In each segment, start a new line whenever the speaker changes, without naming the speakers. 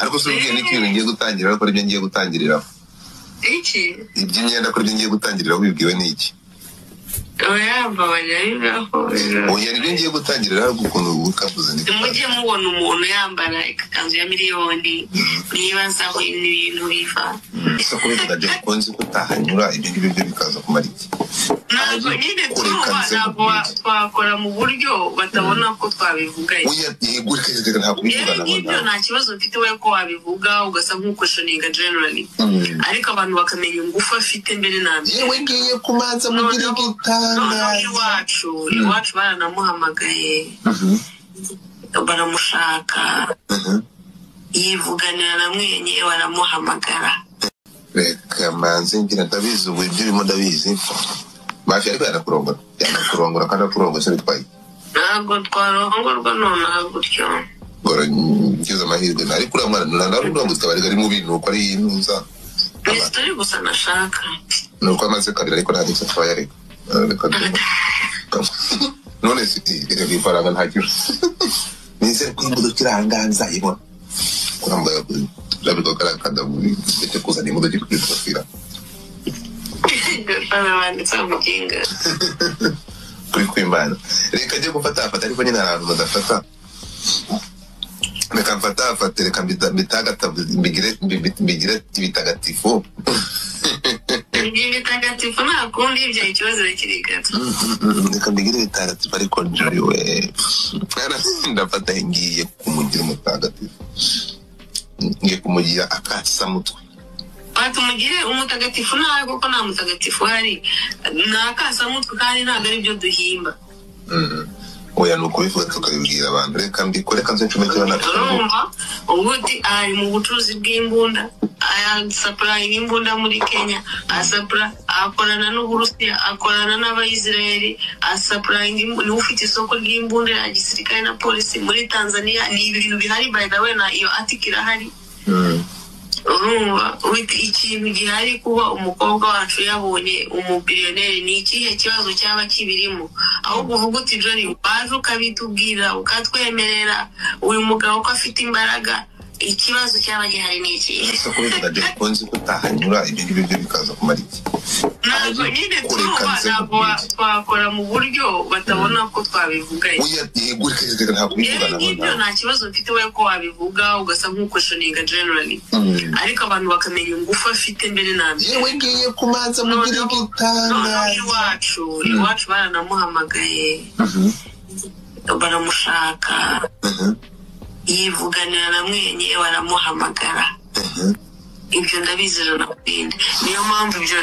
ariko subwiye n'ikintu ngiye gutangira ko ibyo ngiye gutangirira
iki
iby'imyenda ko ibyo ngiye gutangirira wibwiwe n'iki
oya babayeho
oya nibyo ngiye gutangirira ukuntu ukavuze ni
mujye mubona umuntu yambara ikanzu ya miliyoni nibaza aho ibintu biva
so kubivuga je konzi kutahanyura ibyo ngibyo byo bikaza kumara iki
ntabwo nyine twakora mu buryo batabona ko twabivuga
oya yego reka nta kubivuga
n'ibyo nta kibazo mfite we ko wabivuga ugasa nk'ukweshoninga generally ariko abantu bakamenya ingufu afite mbere na mbere
yewe ngiye kumanza mugire gitanga
iwacu baranamuhamagaye baramushaka yivuganira na mwenye baramuhamagara
reka manze ngira ndabizi ubu ibyo urimo ndabizi mafi ariko yanakurongora kandi akurongo se bitwaye
ntabwo twarongorwa nonaha gutyo
ngora ngize amahirwe ariko uriya mwana ndarurongo tutabarega ari mu bintu uko ari intuza
turi gusa nashaka
nuko amaze karira ariko nta gisa twaye ariko none reka ifaranga nta kintu nizere ko imodoka irahanganza ibona kurambaye labiko karakanda muri bete kuzana imodoka kwitwafira
banditse umuginga
kuri kwimana reka njye gufata ariko nyine abantu badafata reka mfata reka mbigire ibitagatifu
ibitagatifu nta kundi ibyo ikibazo kiri gato
reka mbigire ibitagatifu ariko njuriwe ndafata ngiye kumugira umutagatifu ngiye kumugira akasamutwe
batumugire umutagatifu nawe kuko nta mutagatifu hari nakasamutwe kandi ntabwo ari byo duhimba
oya nuko bivuga tukabibwira abantu reka mbikore kanze ncomeke
urumva ubuti ari mu bucuruzi bw'imbunda ayasapurayinga imbunda muri Kenya asapura akorana n'Uburusiya akorana n'Abayisiraheli asapurayinga ni ufite isoko ry'imbunda ya gisirikare na polisi muri Tanzania ni ibintu bihari by the way na iyo article hari urumva ikintu gihari kuba umukobwa wacu yabonye umubillionaire ni ikihe kibazo cyaba kibirimo ahubwo uvuga uti Johnny waje ukabitubwira ukatwemerera uyu mugabo ko afite imbaraga ikibazo cyaba gihari ni iki
so kubivuga je konzi kutahanyura ibyo ngibyo byo bikaza kumara iki
ntabwo nyine twakora mu buryo batabona ko twabivuga
oya yego reka nta kubivuga
n'ibyo nta kibazo mfite we ko wabivuga ugasa nk'ukweshoninga generally ariko abantu bakamenya ingufu afite mbere na mbere
yewe ngiye kumanza mugire gitanga
iwacu baranamuhamagaye baramushaka yivuganira na mwenye baramuhamagara ibyo ndabizera na kwinde niyo mpamvu ibyo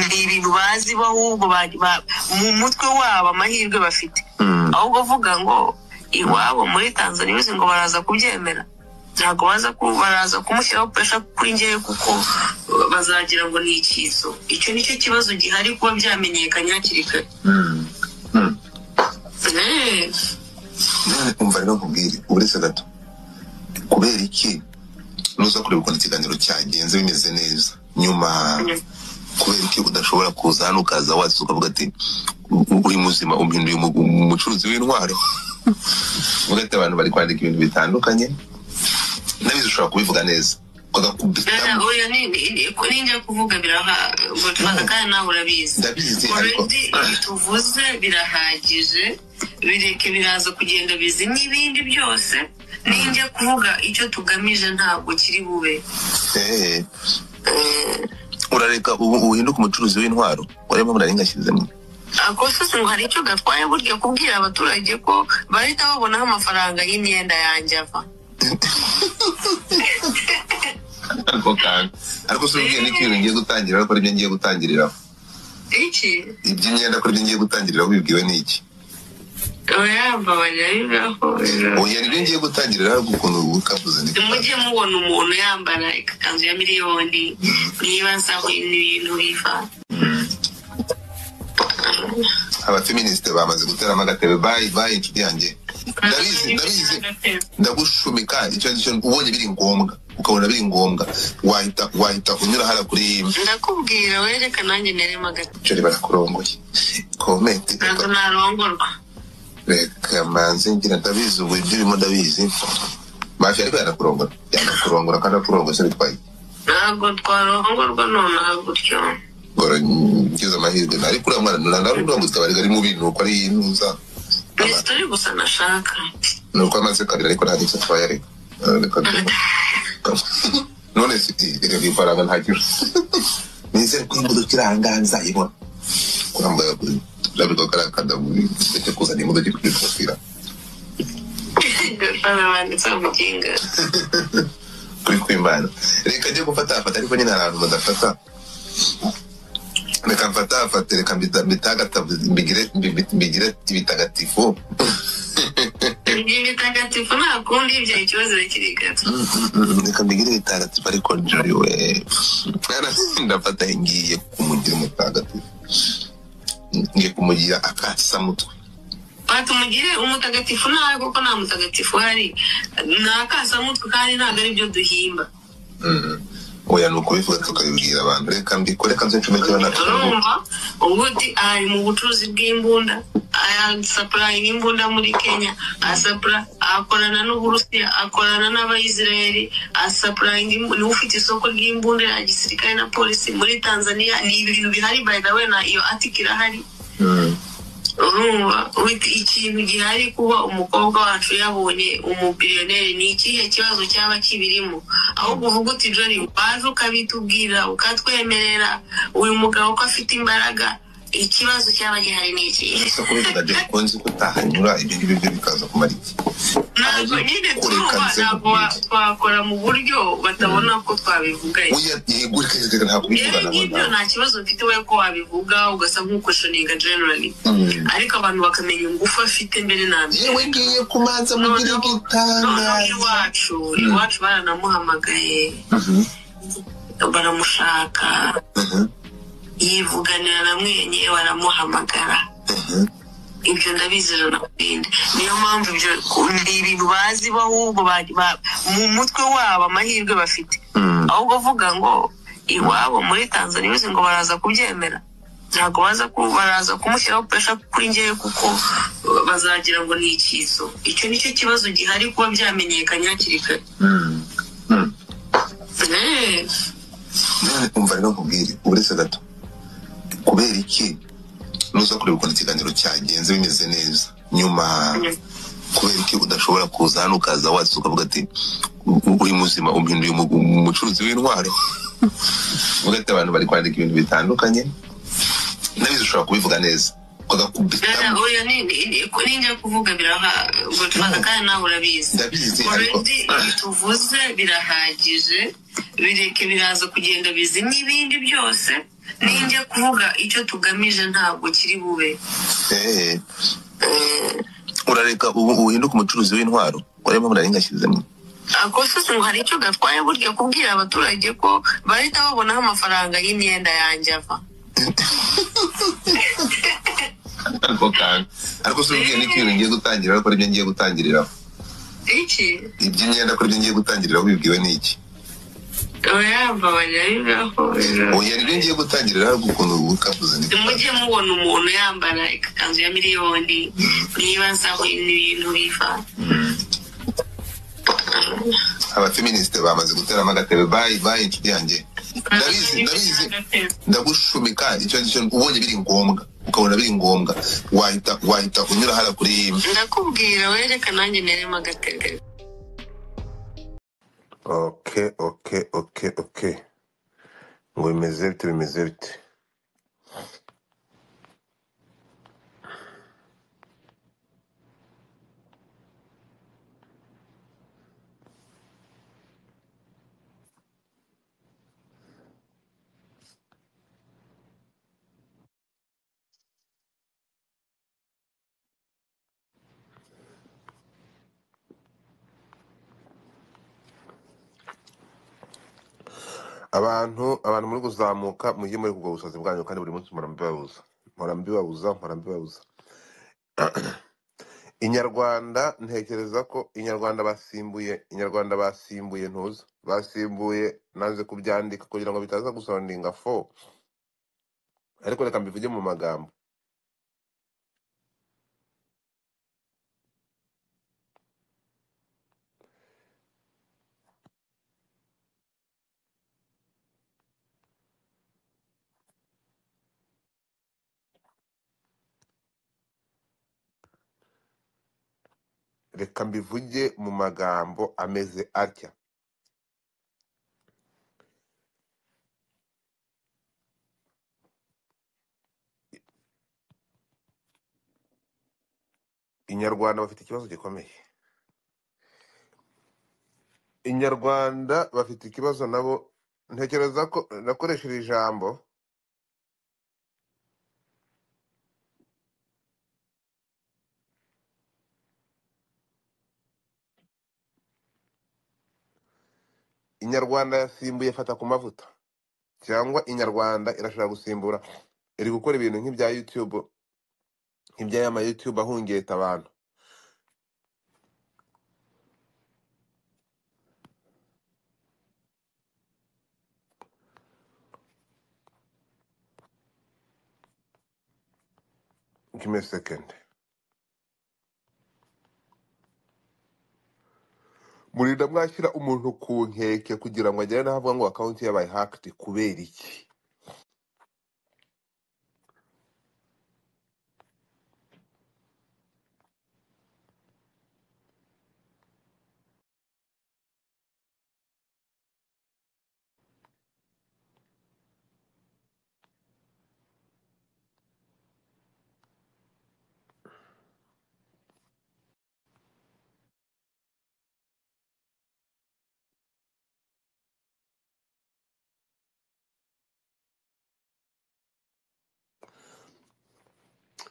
ni ibintu bazi bahubwo mu mutwe wabo amahirwe bafite ahubwo vuga ngo iwabo muri Tanzania bizi ngo baraza kubyemera ntabwo baraza kumushyiraho pressure kuri njyewe kuko bazagira ngo ni ikizo icyo nicyo kibazo gihari kuba byamenyekanye hakiri kare
umva rero nkubwire uretse gato kubera iki nuza kureba ukuntu ikiganiro cyagenze bimeze neza nyuma kubera iki udashobora kuza hano ukaza wazi ukavuga ati uri muzima umpinduye umucuruzi w'intwaro uvuga ati abantu bari kwandika ibintu bitandukanye nabizi ushobora kubivuga neza
oya ninjya kuvuga biraha kandi nawe urabizi
ndabizi
ariko tuvuze birahagije bireke biraza kugenda bizi n'ibindi byose ninjya kuvuga icyo tugamije ntabwo kiri bube
urareka uhinduka umucuruzi w'intwaro urimo muraringashyizemo
akose ngo hari icyo gatwaye burya kubwira abaturage ko bahita babonaho amafaranga y'imyenda yanjye ava
ariko subwiye n'ikintu ngiye gutangirira ariko ibyo ngiye gutangirira
iki
iby'imyenda ko ibyo ngiye gutangirira wibwiwe n'iki
oya babayeho
oya nibyo ngiye gutangirira ukuntu ukavuze ni
mujye mubona umuntu yambara ikanzu ya miliyoni nibaza aho ibintu biva
abafeministe bamaze guteramo agatebe bayi inshuti yanjye ndabizi ndagushumika icyo ubonye biri ngombwa ukabona biri ngombwa wahita unyura hara kuri
ndakubwira wereka nanjye nerema
agatebe barakurongoye komenti
ntabwo narongorwa
reka manze ngira ndabizi ubu ibyo urimo ndabizi Mafi ariko yanakurongora kandi akurongora se bitwaye.
Ntabwo twarongorwa nonaha gutyo.
Gora ngize amahirwe ariko uriya mwana ndandarumva ngo twabari ari mu bintu uko ari intuza.
Turi gusa nashaka.
Nuko amaze kabiri ariko nta nicyo twayareka. None se reka ifaranga ntakira. Nize ko imodoka iranganza ibona. Kuramba kuri labiko karakanda muri cyo kuzana imodoka ikufira.
Abandi samukinga.
Kuri kwimana. Reka je gufata ariko nyine abantu badafata. Reka mfata reka mbitaga mbigire ibitagatifu.
Ibitagatifu nta kundi ibyo ikibazo kirigata.
Reka mbigire ibitagatifu ariko njori we. Ndafata ngiye kumugira umutagatifu. Ngiye kumugira akasamutwe.
Batumugire umutagatifu nawe kuko nta mutagatifu hari. Nakasamutwe kandi ntabwo ari byo duhimba.
Oya nuko bivuga tukabibwira abantu reka mbikore kanze ncumekera
urumva ubuti ari mu bucuruzi bw'imbunda aya supplying imbunda muri Kenya asapra akorana n'Uburusiya akorana n'Abayisraeli supplying ni ufite isoko ry'imbunda ya gisirikare na polisi muri Tanzania ni ibintu bihari by the way na iyo atikira hari urumva ikintu gihari kuba umukobwa wacu yabonye umubillionaire ni ikihe kibazo cyaba kibirimo aho kuvuga uti Johnny waje ukabitubwira ukatwemerera uyu mugabo ko afite imbaraga ikibazo cyaba gihari ni iki
ese kubivuga je konzi kutahanyura ibindi byo bikaza kumara iki
ntabwo nyine twakora mu buryo batabona ko twabivuga
yego reka nta kubivuga
nabona nta kibazo mfite we ko wabivuga ugasa nk'ukweshoninga generally ariko abantu bakamenya ingufu afite mbere na mbere
yewe ngiye kumanza mugira gitanga
iwacu baranamuhamagaye baramushaka yivuganira na mwenye baramuhamagara ibyo ndabizera nakwinde niyo mpamvu ibyo ndi ibintu bazi bahubwo mu mutwe wabo amahirwe bafite ahubwo vuga ngo iwabo muri Tanzania bizi ngo baraza kubyemera ntabwo baraza kumushyiraho pressure kuri njyewe kuko bazagira ngo ni ikizo icyo nicyo kibazo gihari kuba byamenyekanye hakiri kare
umva rero nkubwire uretse gato kubera iki nuza kureba ukuntu ikiganiro cyagenze bimeze neza nyuma kubera iki udashobora kuza hano ukaza watse ukavuga ati uri muzima umpinduye umucuruzi w'intwaro uvuga ati abantu bari kwandika ibintu bitandukanye nabizi ushobora kubivuga neza
oya ninjya kuvuga biraha ngo twaza kandi nawe urabizi tuvuze birahagije bireke biraza kugenda bizi n'ibindi byose ninjya kuvuga icyo tugamije ntabwo kiri bube
urareka uhinduka umucuruzi w'intwaro ureba muraringashyizemo
akose ngo hari icyo gatwaye burya kubwira abaturage ko bahita babonaho amafaranga y'imyenda yanjye ava
ariko se ubwiye n'ikintu ngiye gutangira ariko aribyo ngiye gutangiriraho
iki
iby'imyenda ko aribyo ngiye gutangiriraho bibwiwe n'iki
oya
nibyo ngiye gutangiriraho ukuntu ukavuze
mujye mubona umuntu yambara ikanzu ya miliyoni nibaza aho ibintu biva
abafeministe bamaze guteramo agatebe bayi inshuti yanjye ndabizi ndagushumika icyo ubonye biri ngombwa ukabona biri ngombwa wahita unyura hara kuri
ndakubwira wereka nanjye neremo agatebe
okay ngo bimeze bite abantu muri kuzamuka mujye muri kugwa ubusazi bwanyu kandi buri munsi murambibabuza inyarwanda ntekereza ko inyarwanda basimbuye ntuza basimbuye nanze kubyandika kugira ngo bitaza gusondinga fo ariko reka mbivuge mu magambo
reka mbivuge mu magambo ameze atya. Inyarwanda bafite ikibazo gikomeye. Inyarwanda bafite ikibazo nabo, ntekereza ko nakoresheje ijambo Inyarwanda yasimbuye fata ku mavuta, cyangwa Inyarwanda irashaka gusimbura, iri gukora ibintu nk'ibya YouTube, nk'iby'aya ma YouTube ahungeta abantu. Give me a second. Murinda mwashyira umuntu ku nkeke kugira ngo agere n'aho avuga ngo account yabaye hacked kubera iki?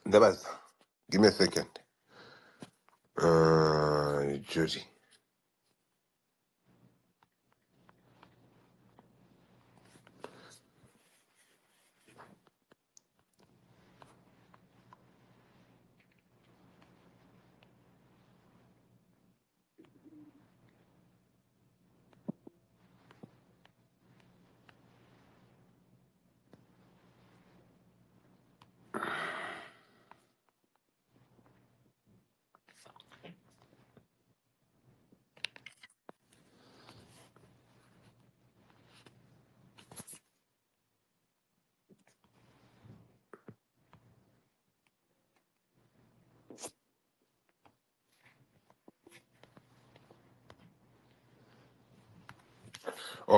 Ndabaza. Give me a second. Judy.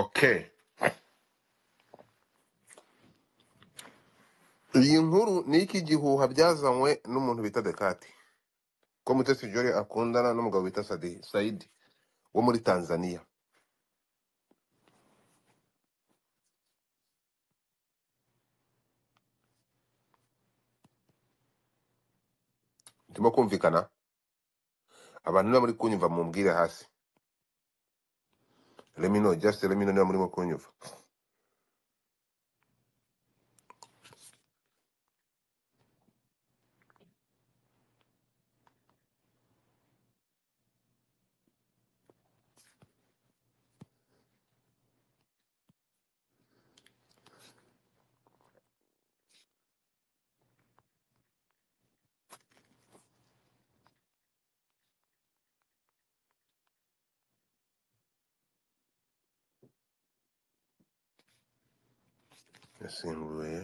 Okay. Iyi nkuru ni iki gihuha byazanywe n'umuntu bita Dekati, ko Mutesi Jolly akundana n'umugabo bita Saidi wo muri Tanzania. Ndimo kumvikana? Abantu niba muri kunyumva mumbwire hasi. Let me know, just let me know niba murimo kunyumva. Yasimbuye.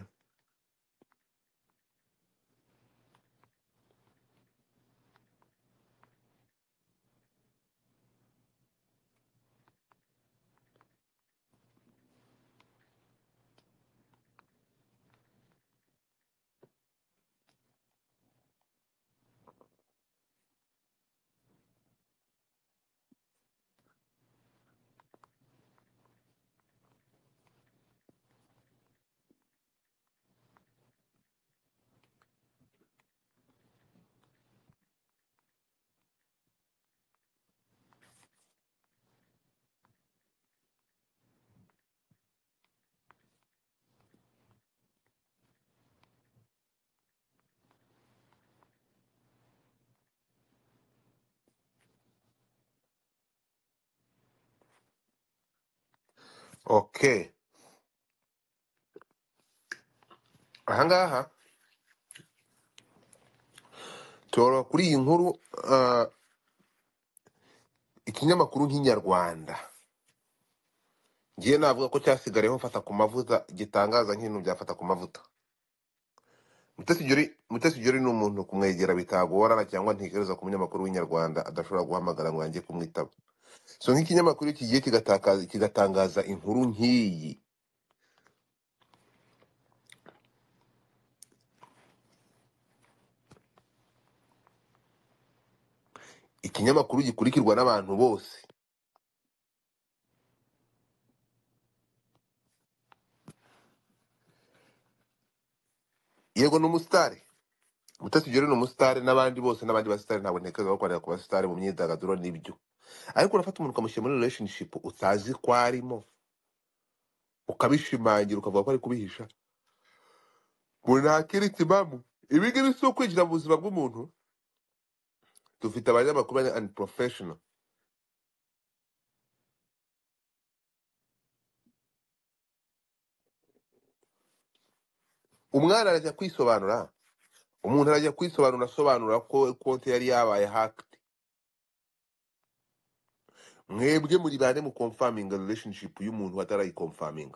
Okay. Ahangaha toro kuri iyi nkuru, ikinyamakuru nk'inyarwanda ngiye navuga ko cyasigareho fata ku mavuta gitangaza nk'ibintu byafata ku mavuta. Mutesi Jolly ni umuntu kumwegera bitagorana, cyangwa ntekereza ko umunyamakuru w'inyarwanda adashobora guhamagara ngo yanjye kumwitaba. So nk'ikinyamakuru kigiye kigatangaza inkuru nk'iyi, ikinyamakuru gikurikirwa n'abantu bose, yego ni umusitari, Mutesi Jolly ni umusitari, n'abandi bose n'abandi basitari ntabwo ntekereza ko kwandika ku basitari mu myidagaduro n'ibyo, ariko urafata umuntu ukamushyira muri relationship utazi ko arimo, ukabishimangira ukavuga ko ari kubihisha, ngo ntakiri kibamu. Ibi ngibi si ukwinjira mu buzima bw'umuntu. Dufite abanyamakuru bari unprofessional. Umwana arajya kwisobanura, umuntu arajya kwisobanura asobanura ko konti yari yabaye hacked. Mwebwe muri bane mu confirming relationship y'umuntu atarayiconfirming,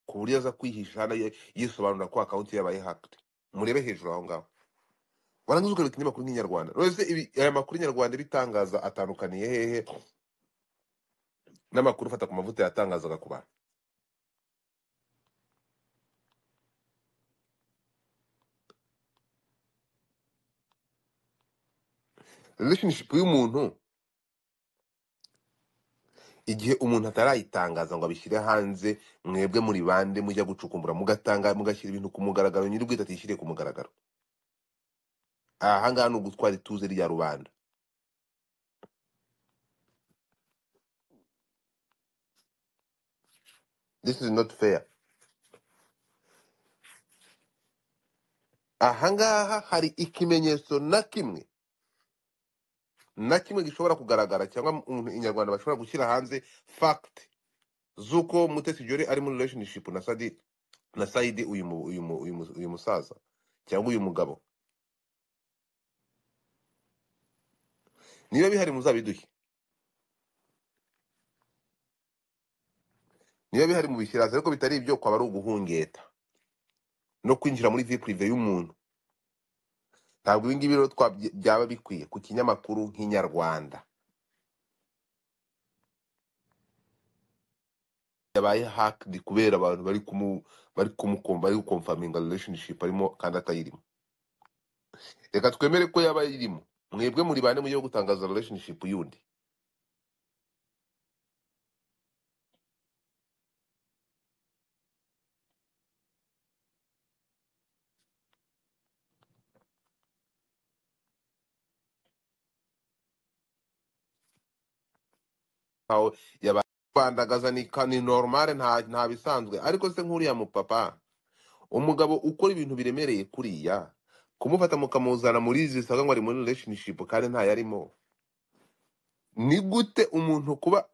ku buryo aza kwihisha hano yisobanura ko account yabaye hacked. Murebe hejuru aho ngaho, warangiza ukareka ikinyamakuru nk'inyarwanda. Rwose aya makuru nyarwanda bitangaza atandukaniye hehe n'amakuru ufata ku mavuta yatangazaga ku bantu? Relationship y'umuntu, igihe umuntu atarayitangaza ngo abishyire hanze, mwebwe muri bande mujya gucukumbura mugashyira ibintu ku mugaragaro, nyir'ubwite atishyiriye ku mugaragaro. Aha ngaha ni ugutwara ituze rya rubanda. This is not fair. Aha ngaha hari ikimenyetso na kimwe gishobora kugaragara, cyangwa umuntu inyarwanda bashobora gushyira hanze fact z'uko Mutesi Jolly ari muri relationship na Saidi, uyu musaza cyangwa uyu mugabo. Niba bihari muzabiduhe, niba bihari mubishyira hanze, ariko bitari ibyo kwaba ari uguhungeta no kwinjira muri vie prive y'umuntu. Ntabwo ibi ngibi rero byaba bikwiye ku kinyamakuru nk'inyarwanda. Yabaye hacked kubera abantu bari gukonfaminga relationship arimo kandi atayirimo. Reka twemere ko yaba irimo, mwebwe muri bane mujye gutangaza relationship yundi. Aho yabandagaza ni normal, nta bisanzwe. Ariko se nk'uriya mupapa, umugabo ukora ibintu biremereye kuriya, kumufata mukamuzana muri izi saga ngo ari muri relationship kandi nta yarimo, ni gute umuntu kuba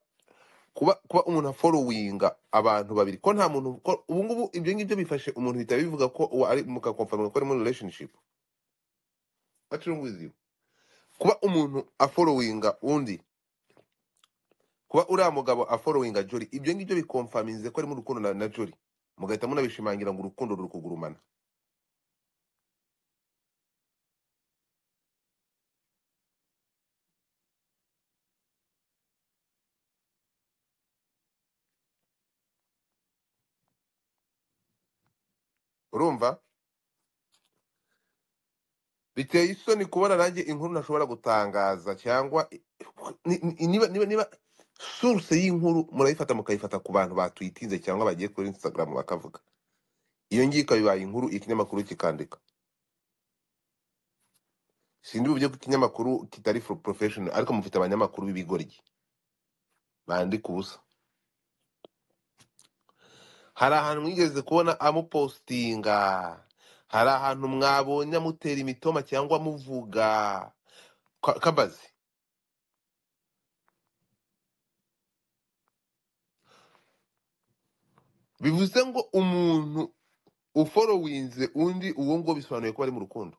umuntu afollowinga abantu babiri? Ko nta muntu ubu ngubu ibyo ngibyo bifashe umuntu bitaba bivuga ko ari mukakonfirma ko ari muri relationship. What's wrong with you? Kuba umuntu afollowinga undi, kuba uriya mugabo afollowinga Jolly, ibyo ngibyo bikonfirminze ko ari mu rukundo na Jolly, mugahita munabishimangira ngo urukundo ruri kugurumana. Urumva biteye isoni kubona nanjye inkuru ntashobora gutangaza, cyangwa niba source y'inkuru murayifata mukayifata ku bantu batwitinze cyangwa bagiye kuri Instagram bakavuga, iyo ngiye ikabibaye inkuru, ikinyamakuru kikandika. Sindi bubye ko ikinyamakuru kitari professional, ariko mufite abanyamakuru b'ibigoryi bandika ubusa. Hari ahantu mwigeze kubona amupostinga, hari ahantu mwabonye amutera imitoma cyangwa amuvuga kabazi? Bivuze ngo umuntu ufollowinze undi, uwo ngo bisobanuye ko bari mu rukundo.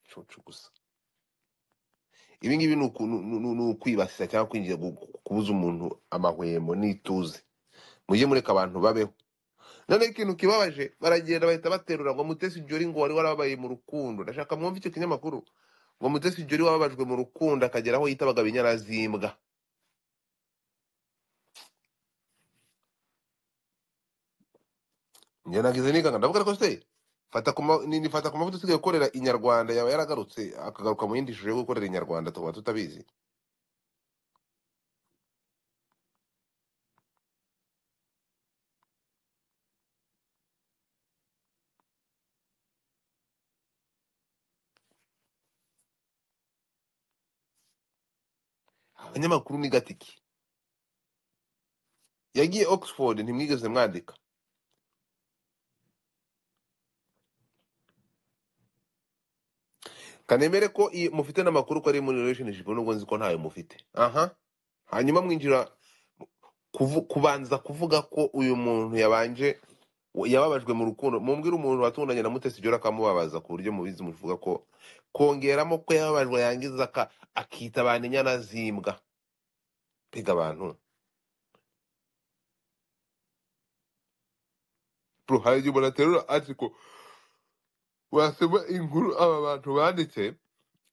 Cucu gusa. Ibi ngibi ni ukwibasira cyangwa kwinjira kubuza umuntu amahwemo n'ituze. Mujye mureka abantu babeho. none ikintu kibabaje baragenda bahita baterura ngo Mutesi Jolly ngo wari warababaye mu rukundo. Ndashaka mwumve icyo kinyamakuru ngo Mutesi Jolly wababajwe mu rukundo akagera aho yitabaga binyarazimbwa. Njye nagize niganga ndavuga ko se nifata ku mavuta usigaye gukorera inyarwanda yaba yaragarutse akagaruka mu yindi shusho yo gukorera inyarwanda tuba tutabizi. Abanyamakuru ni gatiki. Yagiye Oxford ntimwigeze mwandika. Kanemere ko mufite n'amakuru ko ari muri relationship nubwo nzi ko ntayo mufite. Aha. Hanyuma mwinjira kubanza kuvuga ko uyu muntu yababajwe mu rukundo. Mumbwira umuntu watundanye na Mutesi Jolly akamubabaza ku buryo mubizi muvuga ko kongeramo ko yababajwe yangiza akita abantu inyana zimbwa. Piga abantu. Bro, hari igihe umuntu aterura ariko wasema inkuru aba bantu banditse,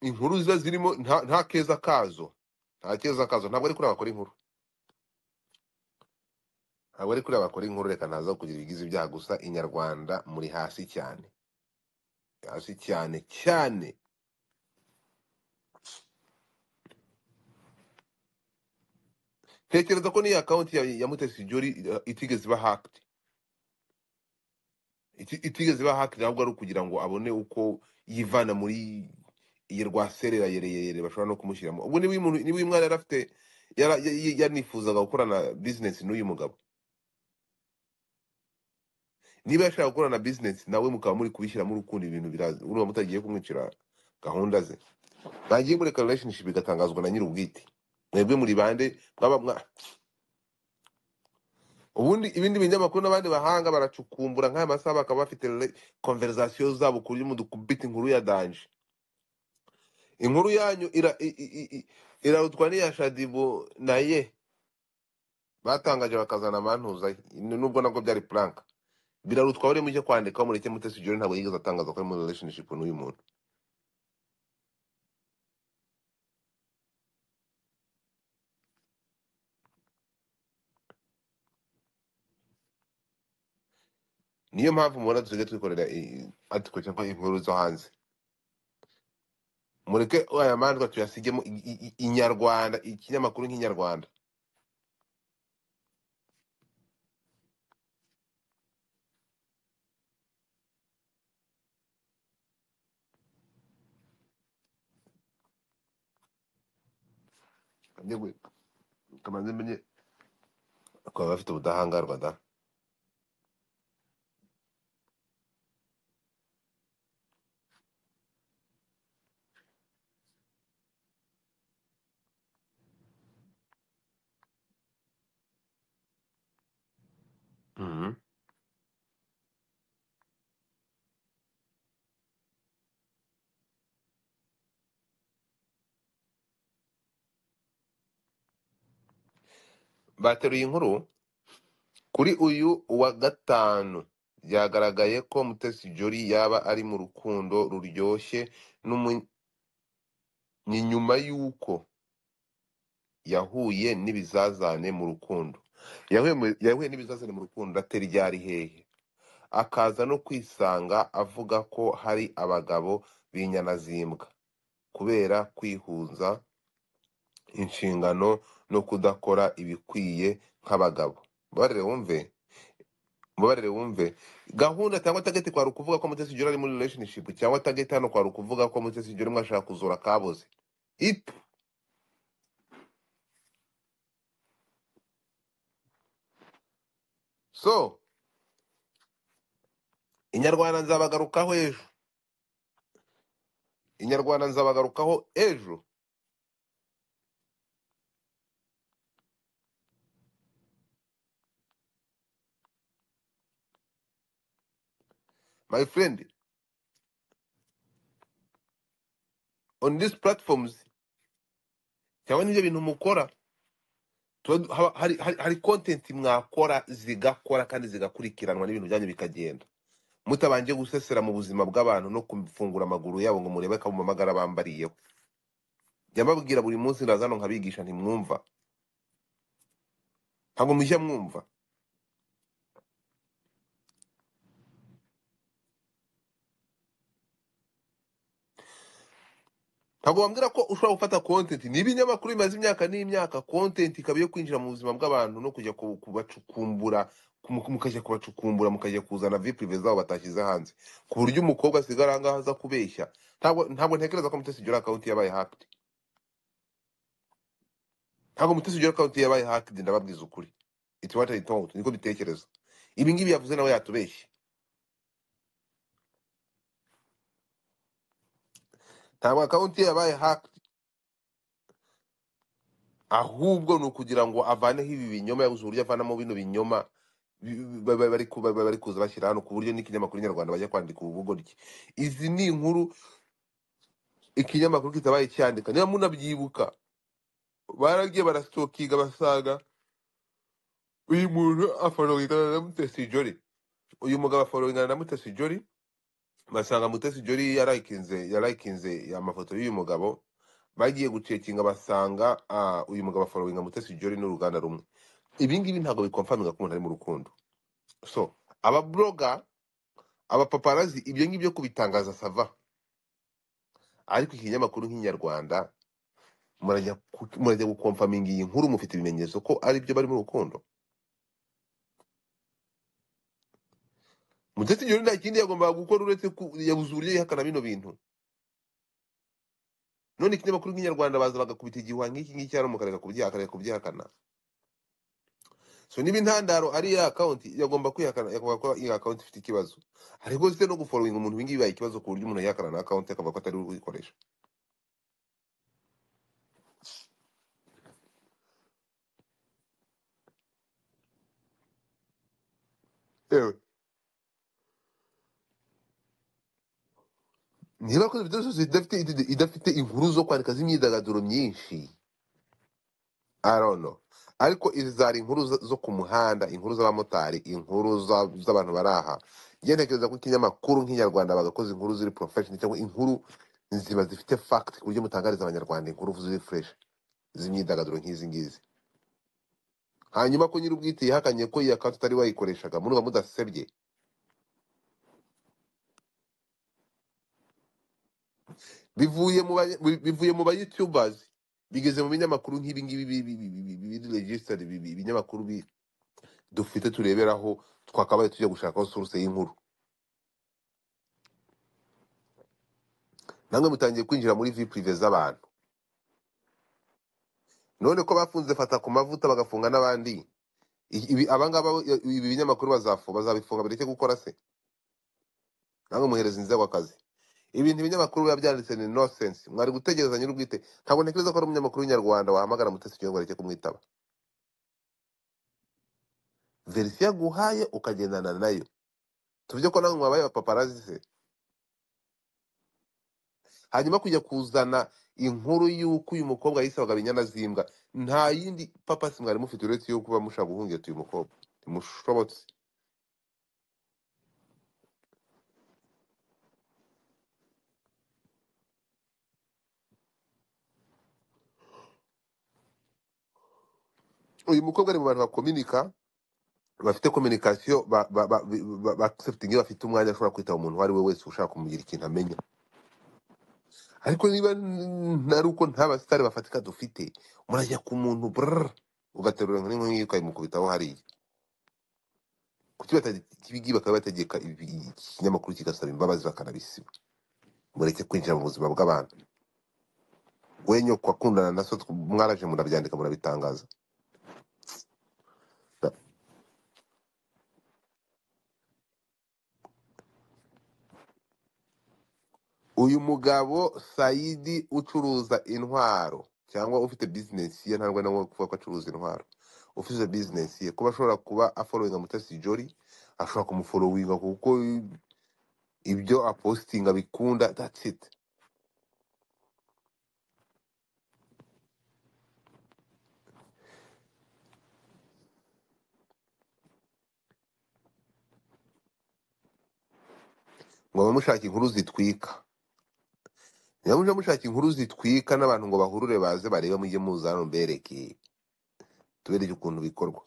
inkuru ziba zirimo nta keza kazo. Nta keza kazo. Ntabwo ari kuri abakora inkuru. Ntabwo ari kuri abakora inkuru, reka ntaza kugira ibigize ibyaha gusa. Inyarwanda muri hasi cyane. Hasi cyane cyane. Tekereza ko niyo account ya Mutesi Jolly itigeze iba hacked. Itigeze iba hacked ntabwo ari ukugira ngo abone uko yivana muri iyi rwaserera yereyere bashobora no kumushyiramo. Ubwo niba uyu mwana yarafite yanifuzaga gukorana business n'uyu mugabo. Niba yashaka gukorana business nawe mukaba muri kubishyiramo urukundo ibintu biraza. Urumva mutagiye kumwicira gahunda ze. Bagiye muri relationship igatangazwa na nyir'ubwite. Mwebwe muri bande ubundi ibindi binyamakuru n'abandi bahanga baracukumbura nk'aya masaha bakaba bafite conversation zabo kuri mu dukubita inkuru ya danje. Inkuru yanyu irarutwa n'iya Shadibu naye batangaje bakazana amantuza nubwo nabwo byari plank. Birarutwa bari mujye kwandika mureke Mutesi Jolly ntabwo yigeze atangaza ko ari mu relationship n'uyu muntu. Niyo mpamvu mubona dusigaye twikorera article cyangwa inkuru zo hanze. Mureke aya mandwa tuyasigemo inyarwanda, ikinyamakuru nk'inyarwanda. Ndegwe kamanze menye ko bafite ubudahangarwa da. Mhm. Bateruye inkuru kuri uyu wa gatanu. Byagaragaye ko Mutesi Jolly yaba ari mu rukundo ruryoshye ni nyuma y'uko yahuye n'ibizazane mu rukundo. Yahuye n'ibizazane mu rukundo atera iryari hehe. Akaza no kwisanga avuga ko hari abagabo b'inyanazimbwa kubera kwihuza inshingano no kudakora ibikwiye nk'abagabo. Mubarire wumve gahunda cyangwa target kwari ukuvuga ko Mutesi Jolly ari muri relationship cyangwa target hano kwari ukuvuga ko Mutesi Jolly mwashaka kuzura kaboze. So inyarwanda nzabagarukaho ejo. Inyarwanda nzabagarukaho ejo. My friend, on these platforms cyangwa n'ibyo bintu mukora hari content mwakora zigakora kandi zigakurikiranwa n'ibintu byanyu bikagenda, mutabanje gusesera mu buzima bw'abantu no kufungura amaguru yabo ngo murebe ko mumamagara bambariyeho. Jya mbabwira buri munsi ndaza hano nkabigisha, ntimwumva, ntabwo mujya mwumva. Ntabwo wambwira ko ushobora gufata content n'ibinyamakuru bimaze imyaka n'imyaka, content ikaba iyo kwinjira mu buzima bw'abantu no kujya kubacukumbura, mukajya kubacukumbura, mukajya kuzana vie prive zabo batashyize hanze, ku buryo umukobwa asigara ahangaha aza kubeshya. Ntabwo ntekereza ko Mutesi Jolly account yabaye hacked. Ntabwo Mutesi Jolly account yabaye hacked, ndababwiza ukuri. It's what I thought, niko bitekereza. Ibi ngibi yavuze nawe yatubeshye. Ntabwo account yabaye hacked, ahubwo ni ukugira ngo avaneho ibi binyoma, yabuze uburyo avanamo bino binyoma bari kuza bashyira hano, ku buryo n'ikinyamakuru Nyarwanda bajya kwandika ubugoryi. Izi ni inkuru ikinyamakuru kitabaye cyandika. Niba munabyibuka, baragiye barastokinga basanga uyu muntu afollowingana na Mutesi Jolly, uyu mugabo afollowingana na Mutesi Jolly, basanga Mutesi Jolly yarayikinze amafoto y'uyu mugabo. Bagiye gucekinga basanga uyu mugabo afollowinga Mutesi Jolly n'uruganda rumwe. Ibi ngibi ntabwo bikonfaminga ko umuntu ari mu rukundo. So aba blogger, aba paparazzi, ibyo ngibyo kubitangaza sava, ariko ikinyamakuru nk'inyarwanda murajya gukonfaminga iyi nkuru, mufite ibimenyetso ko ari byo bari mu rukundo. Mutesi Jolly nta kindi yagombaga gukora uretse yabuze uburyo yihakana bino bintu. None ikinyamakuru nk'inyarwanda baza bagakubita igihuha nk'iki ngiki hano mukareka kubyihakana. So niba intandaro ari ya account, yagomba kwihakana, yakuvuga ko iyi account ifite ikibazo. Ariko se no gufollowinga umuntu ibingibi bibaye ikibazo ku buryo umuntu yihakana na account akavuga ko atari uyikoresha. Ewe, niba ko video zose idafite inkuru zo kwandika z'imyidagaduro myinshi, I don't know. Ariko izi zari inkuru zo ku muhanda, inkuru z'abamotari, inkuru z'abantu baraha. Njye ntekereza ko ikinyamakuru nk'inyarwanda bagakoze inkuru ziri professional, cyangwa inkuru ziba zifite fact, ku buryo mutangariza abanyarwanda inkuru ziri fresh z'imyidagaduro nk'izi ngizi. Hanyuma ko nyir'ubwite yihakanye ko iyi account atari wayikoreshaga, muruba mudasebye. Bivuye mu ba YouTubers, bigeze mu binyamakuru nk'ibi ngibi biri registered, ibinyamakuru dufite tureberaho, twakabaye tujya gushakaho source y'inkuru. Namwe mutangiye kwinjira muri vie prive z'abantu. None ko bafunze Fata ku mavuta bagafunga n'abandi, abangaba ibi binyamakuru bazabifunga bireke gukora se? Namwe muhereza inzego akazi. Ibintu ibinyamakuru biba byanditse ni nonsense. Mwari gutegereza nyir'ubwite. Ntabwo ntekereza ko ari umunyamakuru w'inyarwanda wahamagara Mutesi Jolly ngo areke kumwitaba. Verisiyo yaguhaye ukagendana nayo. Tuvuge ko namwe mwabaye abapaparazzi se. Hanyuma kujya kuzana inkuru y'uko uyu mukobwa yisabaga binyana zimbwa, nta yindi papasi mwari mufite uretse yo kuba mushaka guhungeta uyu mukobwa. Ntimushobotse. Uyu mukobwa ari mu bantu bakominika, bafite communication, accepting, bafite umwanya ashobora kwitaba umuntu uwo ari we wese ushaka kumugira ikintu amenya. Ariko niba nari uko nta basitari bafatika dufite, murajya ku muntu ugaterura nk'inkwi ukayimukubitaho hariya. Kuki batibigi bakaba bategeka ikinyamakuru kigasaba imbabazi bakanabisiba? Mureke kwinjira mu buzima bw'abantu. Wenyo kwakundana na so mwaraje murabyandika murabitangaza. Uyu mugabo Saidi ucuruza intwaro cyangwa ufite business ye, ntabwo nawe kuvuga ko acuruza intwaro, ufite business ye, kuba ashobora kuba afollowinga Mutesi Jolly, ashobora kumufollowinga kuko ibyo apostinga bikunda, that's it. ngo bamushaka inkuru zitwika. Niba muje mushaka inkuru zitwika n'abantu ngo bahurure baze barebe mujye muza hano mbereke tubereke ukuntu bikorwa.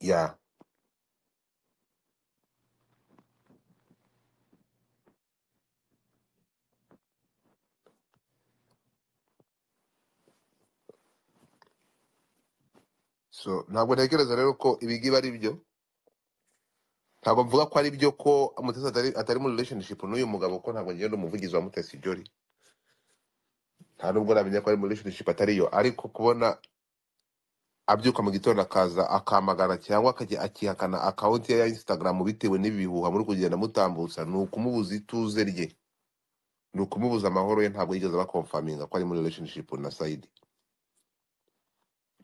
Ya so ntabwo ntekereza rero ko ibigiba ari byo. Ntabwo mvuga ko ari byo ko Mutesi atari muri relationship n'uyu mugabo, ko ntabwo ngenda umuvugizi wa Mutesi Jolly, nta nubwo namenya ko ari muri relationship atariyo, ariko kubona abyuka mu gitondo akaza akamagana cyangwa akajya akihakana akawunti ye ya Instagram bitewe n'ibihuha muri kugenda mutambutsa, ni ukumubuza ituze rye, ni ukumubuza amahoro ye. Ntabwo yigeze bakonfaminga ko ari muri relationship na Saidi.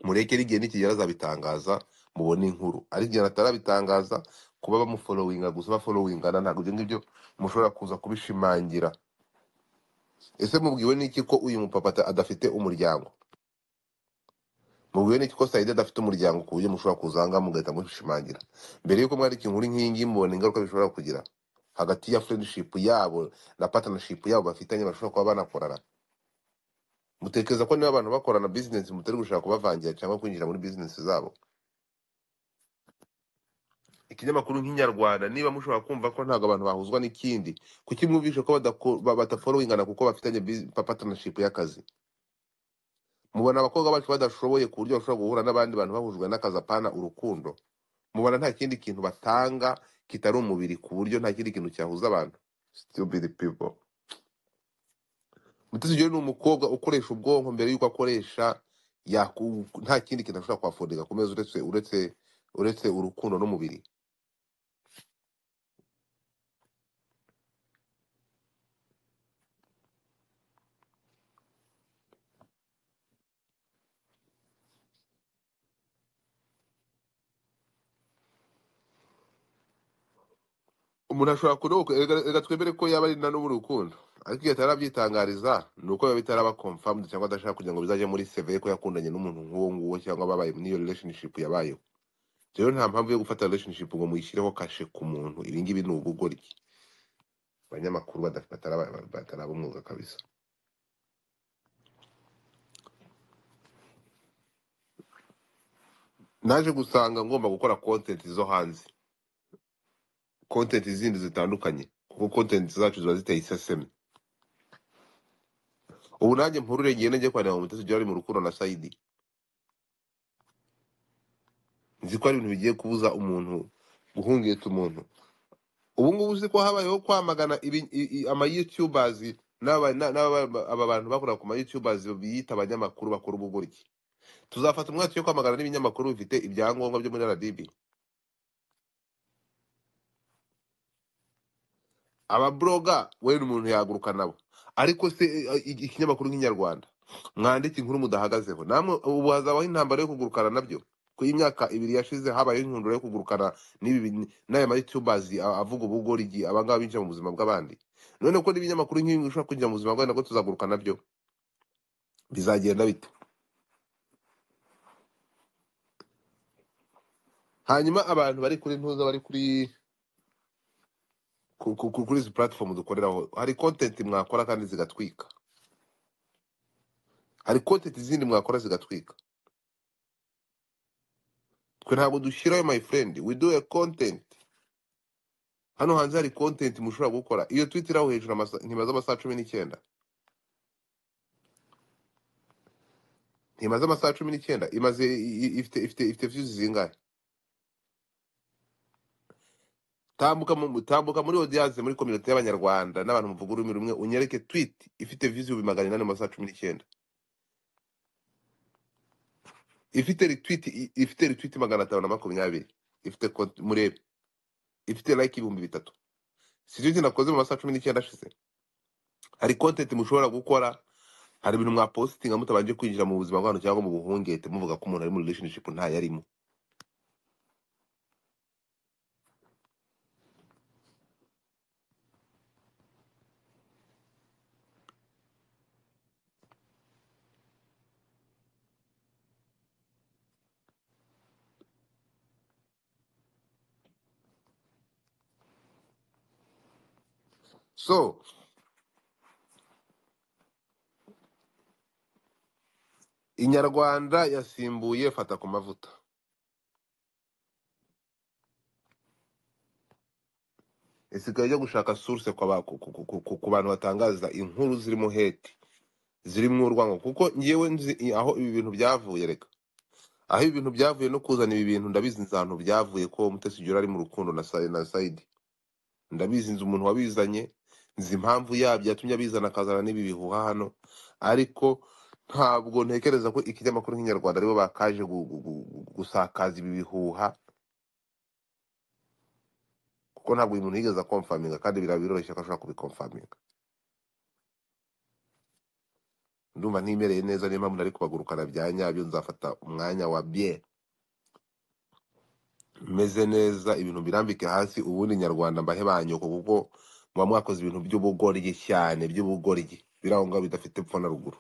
Murekere igihe nikigera azabitangaza mubone inkuru, ariko igihe atarabitangaza kuba bamufollowinga gusa bafollowingana ntabwo ibyo ngibyo mushobora kuza kubishimangira. Ese mubwiwe n'iki ko uyu mupapa adafite umuryango? Mubwiwe n'iki ko Saidi adafite umuryango ku buryo mushobora kuzanga mugahita mushimangira? Mbere yuko mwandika inkuru nk'ingi mubona ingaruka bishobora kugira hagati ya friendship yabo na partnership yabo bafitanye, bashobora kuba banakorana. Mutekereza ko niba abantu bakorana business mutari gushaka kubavangira cyangwa kwinjira muri business zabo? Ikinyamakuru nk'inyarwanda niba mushobora kumva ko ntabwo abantu bahuzwa n'ikindi, kuki mwumvishe ko batafollowingana kuko bafitanye partnership y'akazi? Mubona abakobwa bacu badashoboye ku buryo bashobora guhura n'abandi bantu bahujwe n'akazi apana urukundo? Mubona nta kindi kintu batanga kitari umubiri ku buryo nta kindi kintu cyahuza abantu? Stupid people. Mutesi Jolly ni umukobwa ukoresha ubwonko mbere yuko akoresha nta kindi kintu ashobora kwafodinga ku meza uretse urukundo n'umubiri. Umuntu ashobora kurokoka, reka twemere ko yaba ari na n'ubu urukundo, ariko iyo atarabyitangariza ni uko biba bitaraba confirmed cyangwa adashaka kugira ngo bizajye muri CV ko yakundanye n'umuntu nk'uwo nguwo cyangwa babaye muri iyo relationship yabayeho. Rero nta mpamvu yo gufata relationship ngo muyishyireho kashe ku muntu. Ibi ngibi ni ubugoryi. Abanyamakuru bataraba umwuga kabisa. Naje gusanga ngomba gukora content zo hanze, content zindi zitandukanye, kuko content zacu ziba ziteye iseseme. Ubu nanjye mpurure ngende njye kwanira mu Mutesi Jolly mu rukundo na Saidi, nzi ko ari ibintu bigiye kubuza umuntu guhungeta umuntu. Ubu ngubu uzi ko habayeho kwamagana ama YouTubers aba bantu bakora ku ma YouTubers biyita abanyamakuru bakora ubugoryi. Tuzafata umwaka yo kwamagana n'ibinyamakuru bifite ibyangombwa byo muri RDB. Ababloga we n'umuntu yaguruka nabo, ariko se ikinyamakuru nk'inyarwanda mwandike inkuru mudahagazeho namwe. Ubu hazabaho intambara yo kugurukana nabyo. Ku imyaka 2 yashize habayeho inkundura yo kugurukana n'aya ma YouTubers avuga ubugoryi abangaba binjira mu buzima bw'abandi. None ko n'ibinyamakuru nk'ibi bishobora kwinjira mu buzima bw'abandi nabwo tuzaguruka nabyo, bizagenda bite? Hanyuma abantu bari kuri ntuza, bari kuri izi platform dukoreraho, hari content mwakora kandi zigatwika, hari content zindi mwakora zigatwika. Twe ntabwo dushyirayo my friend, we do a content. Hano hanze hari content mushobora gukora. Iyo tweet iraho hejuru ntimaze amasaha 19, ntimaze amasaha 19, imaze ifite views zingahe? Tambuka muri audience muri community y'abanyarwanda n'abantu muvuga ururimi rumwe, unyereke tweet ifite views 800 mu masaha 19, ifite retweet 520, ifite murebe, ifite like 3000. Sivyo nakoze mu masaha 19 ashize. Hari content mushobora gukora, hari ibintu mwa posting mutabanje kwinjira mu buzima bw'abantu cyangwa mu buhungete muvuga ko umuntu ari mu relationship nta yarimo. So Inyarwanda yasimbuye fata ku mavuta. Isigaye yo gushaka source ku bantu batangaza inkuru zirimo hate, zirimo urwango, kuko ngiyewe nzi aho ibi bintu byavuye. Reka aho ibi bintu byavuye no kuzana ibi bintu ndabizi nzantu byavuye ko Mutesi Jolly ari mu rukundo na Saidi. Ndabizi nzi umuntu wabizanye, nzi impamvu yabyo yatumye abizana akazana n'ibi bihuha hano, ariko ntabwo ntekereza ko ikinyamakuru nk'inyarwanda aribo bakaje gusakaza ibi bihuha, kuko ntabwo uyu muntu yigeze akomfaminga, kandi biroroshye ko ashobora kubikomfaminga. Ndumva ntimereye neza, niyo mpamvu nari kubagurukana bya nyabyo. Nzafata umwanya wa bien meze neza, ibintu birambike hasi, ubundi Nyarwanda mbahe banyoko, kuko muba mwakoze ibintu by'ubugoryi cyane, by'ubugoryi biraho ngaho bidafite epfo na ruguru.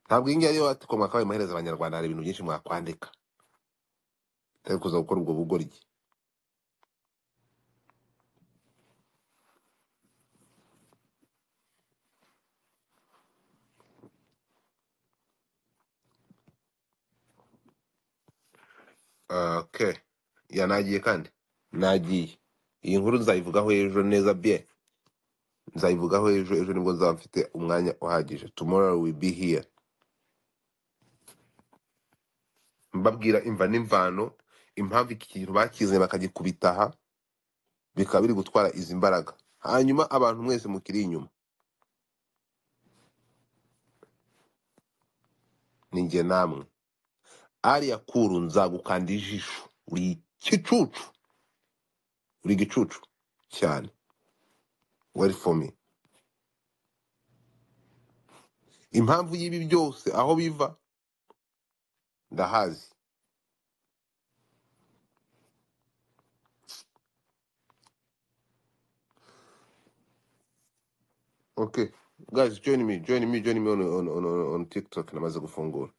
Ntabwo iyi ngiyi ati ko mwakabaye muhereza Abanyarwanda, hari ibintu byinshi mwakwandika, utari kuza gukora ubwo bugoryi. Okay, nagiye kandi nagiye. Iyi nkuru nzayivugaho ejo neza bien, nzayivugaho ejo nibwo nzaba mfite umwanya uhagije. Tomorrow will be here, mbabwira imva n'imvano, impamvu iki kintu bakizanye bakagikubitaha, bikaba biri gutwara izi mbaraga. Hanyuma abantu mwese mukiri inyuma, ninjye namwe. Ariya Kuru nzagukanda ijisho, uri igicucu, uri igicucu cyane. Wait for me. Impamvu y'ibi byose aho biva ndahazi. Okay, guys, join me on TikTok. Namaze gufungura,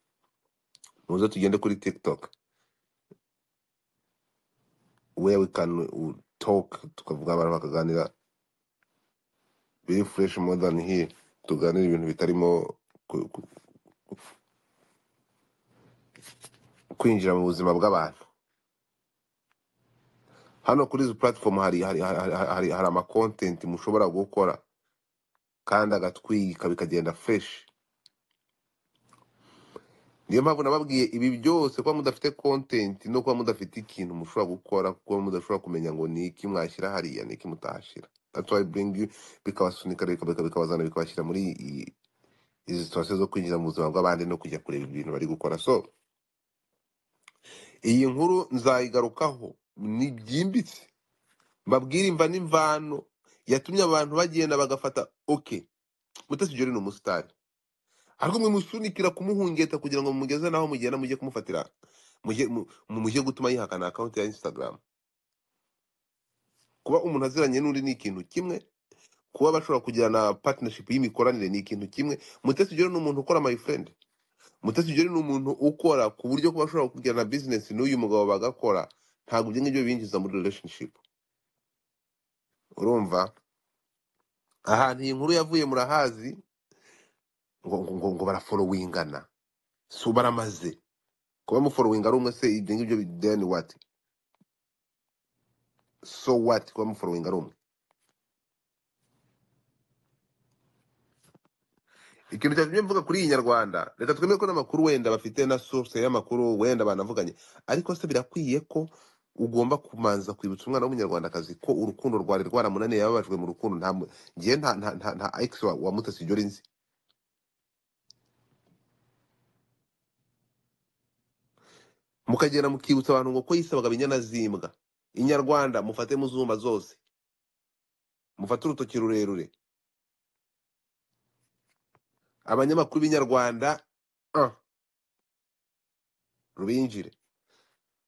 muze tugende kuri TikTok, where we can talk, tukavuga, abantu bakaganira biri fresh more than here. Tuganira ibintu bitarimo kwinjira mu buzima bw'abantu. Hano kuri izi platform hari ama content mushobora gukora kandi agatwika bikagenda fresh. Niyo mpamvu nababwiye ibi byose, kuba mudafite content no kuba mudafite ikintu mushobora gukora, kuba mudashobora kumenya ngo ni iki mwashyira hariya, ni iki mutahashyira. That's why I bring you, bikabasunika bikabazana, bikabashyira muri izi situation zo kwinjira mu buzima bw'abandi no kujya kureba ibintu bari gukora. So iyi nkuru nzayigarukaho ni byimbitse, mbabwira imva n'imvano yatumye abantu bagenda bagafata. Okay, Mutesi Jolly ni umusitari, ariko mwe musunikira kumuhungeta kugira ngo mumugeze naho mugenda mujye kumufatira, mujye gutuma yihakana account ya Instagram. Kuba umuntu aziranye n'undi ni ikintu kimwe, kuba bashobora kugirana partnership y'imikoranire ni ikintu kimwe. Mutesi Jolly ni umuntu ukora, my friend. Mutesi Jolly ni umuntu ukora ku buryo kuba bashobora kugirana business n'uyu mugabo bagakora, ntabwo ibyo ngibyo binjiza muri relationship. Urumva ahantu iyi nkuru yavuye murahazi, ngo barafollowingana. So baramaze kuba mufollowinga ari umwe, se ibyo ngibyo then what? So what kuba mufollowinga ari umwe? Ikintu cyatumye mvuga kuri iyi Nyarwanda, reka twemere ko n'amakuru wenda bafite na source y'amakuru wenda banavuganye, ariko se birakwiye ko ugomba kumanza kwibutsa umwana w'umunyarwandakazi ko urukundo rwari rwaramunaniye, yababajwe mu rukundo. Nta ex wa Mutesi Jolly nzi. Mukagenda mukibutsa abantu ngo ko yisabaga binyana zimbwa. Inyarwanda mufate muzumba zose, mufate urutoki rurerure. Abanyamakuru b'inyarwanda rubinjire.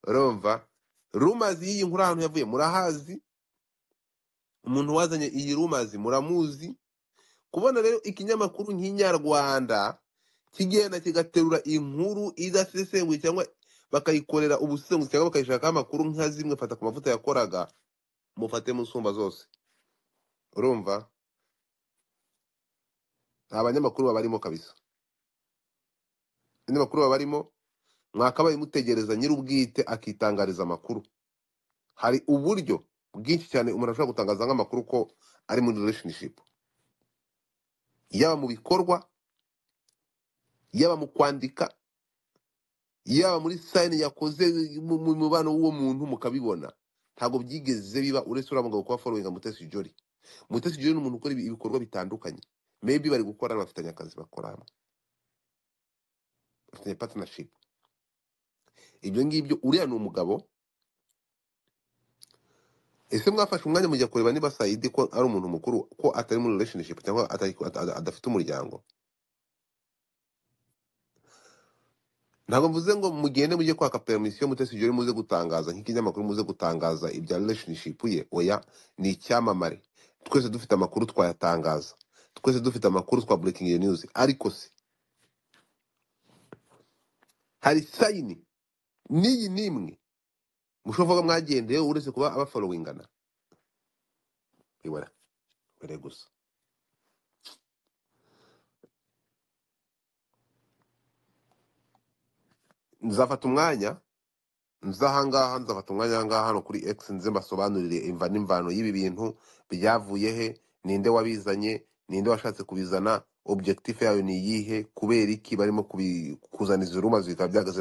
Urumva rumazi y'iyi nkuru ahantu yavuye murahazi, umuntu wazanye iyi rumazi muramuzi. Kubona rero ikinyamakuru nk'inyarwanda kigenda kigaterura inkuru idasesenguye, cyangwa bakayikorera ubusesenguzi cyangwa bakayishakaho amakuru nka zimwe fata ku mavuta yakoraga mufate musumba zose. Urumva nta banyamakuru babarimo kabisa, abanyamakuru babarimo mwakabaye mutegereza nyir'ubwite akitangariza amakuru. Hari uburyo bwinshi cyane umuntu ashobora gutangaza nk'amakuru ko ari muri relationship, yaba mu bikorwa, yaba mu kwandika, yaba muri sign yakoze mu mubano w'uwo muntu mukabibona. Ntabwo byigeze biba uretse uriya mugabo kuba following Mutesi Jolly. Mutesi Jolly ni umuntu ukora ibikorwa bitandukanye, maybe bari gukora bafitanye akazi bakoramo, bafitanye partnership. Ibyo ngibyo uriya ni umugabo. Ese mwafashe umwanya mujya kureba niba Saidi ko ari umuntu mukuru, ko atari muri relationship cyangwa adafite umuryango? Ntabwo mvuze ngo mugende mujye kwaka permission Mutesi Jolly muze gutangaza nk'ikinyamakuru muze gutangaza ibya relationship ye. Oya, ni icyamamare, twese dufite amakuru twayatangaza, twese dufite amakuru twa breaking news. Ariko se hari sign n'iyi nimwe mushobora mwagendeye uretse kuba abafollowingana? Ibara bere gusa. Nzafata umwanya nzafata umwanya ahangaha hano kuri X nze mbasobanurire imva n'imvano y'ibi bintu byavuye he, ninde wabizanye, ninde washatse kubizana, objectif yayo ni iyihe, kubera iki barimo kuzana izi rumors bikaba byagaze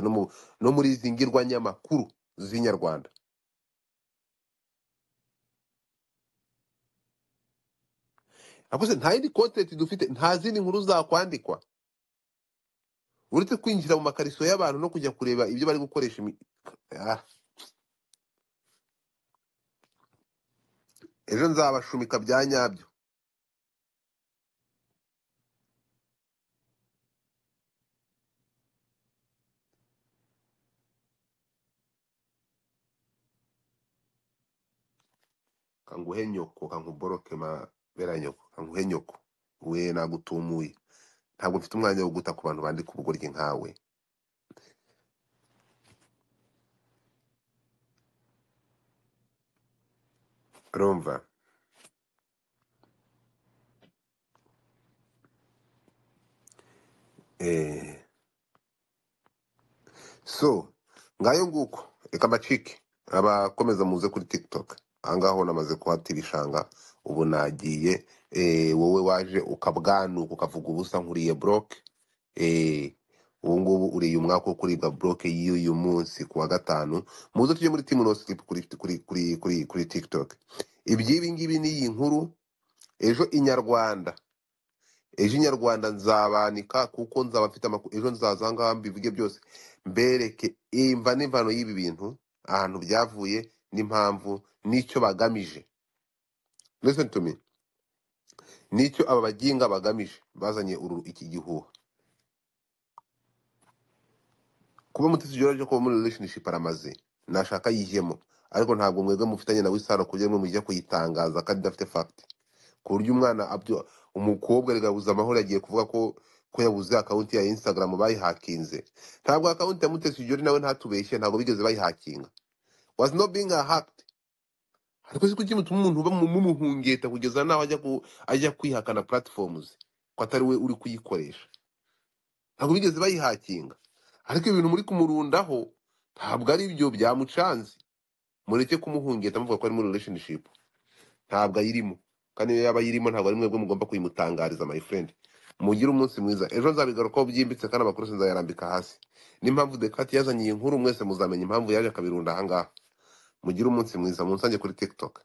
no muri izi ngirwanyamakuru z'inyarwanda. Akose nta yindi content dufite, nta zindi nkuru zakwandikwa uretse kwinjira mu makariso y'abantu no kujya kureba ibyo bari gukoresha ejo nzabashumika bya nyabyo. Kanguhe nyoko, kankuboroke mabera nyoko, kanguhe nyoko, we nagutumuye. Ntabwo mfite umwanya wo guta ku bantu bandika ubugoryi nkawe. Urumva? So ngayo nguko reka macike abakomeza muze kuri TikTok. Ahangaho namaze kuhatira ishanga, ubu nagiye. Wowe waje ukabwanuka ukavuga ubusa nkuriye block. Ubu ngubu uriye umwaka wo kuribwa block y'uyu munsi kuwa gatanu. Muze tujye muri Team No Sleep kuri TikTok. Ibyibi ngibi ni iyi nkuru. Ejo Inyarwanda nzabanika kuko nzaba mfite amakuru. Ejo nzaza ngaha mbivuge byose, mbereke imva n'imvano y'ibi bintu, ahantu byavuye n'impamvu n'icyo bagamije. Listen to me. N'icyo aba baginga bagamije bazanye iki gihuha. Kuba Mutesi Jolly cyo kuba muri relationship aramaze, nashaka yihemo, ariko ntabwo mwebwe mufitanye nawe isano kugira ngo mujye kuyitangaza kandi dafite fact. Ku buryo umwana umukobwa rigabuza amahoro yagiye kuvuga ko yabuze account ya Instagram bayihakinze. Ntabwo account ya Mutesi Jolly nawe ntatubeshye, ntabwo bigeze bayihakinga. Was not being hacked. Ariko si kuki mutuma umuntu mumuhungeta kugeza naho ajya kwihakana platforms ko atari we uri kuyikoresha. Ntabwo bigeze bayihakinga. Ariko ibintu muri kumurundaho ntabwo ari byo byamucanze. Mureke kumuhungeta muvuga ko ari muri relationship. Ntabwo ayirimo. Kandi iyo yaba yirimo ntabwo ari mwebwe mugomba kuyimutangariza, my friend. Mugire umunsi mwiza. Ejo nzabigarukaho byimbitse kandi amakuru sinzayarambika hasi. N'impamvu Dekati yazanye iyi nkuru mwese muzamenya impamvu yaje akabirunda ahangaha. Mugire umunsi mwiza. Munsange kuri TikTok.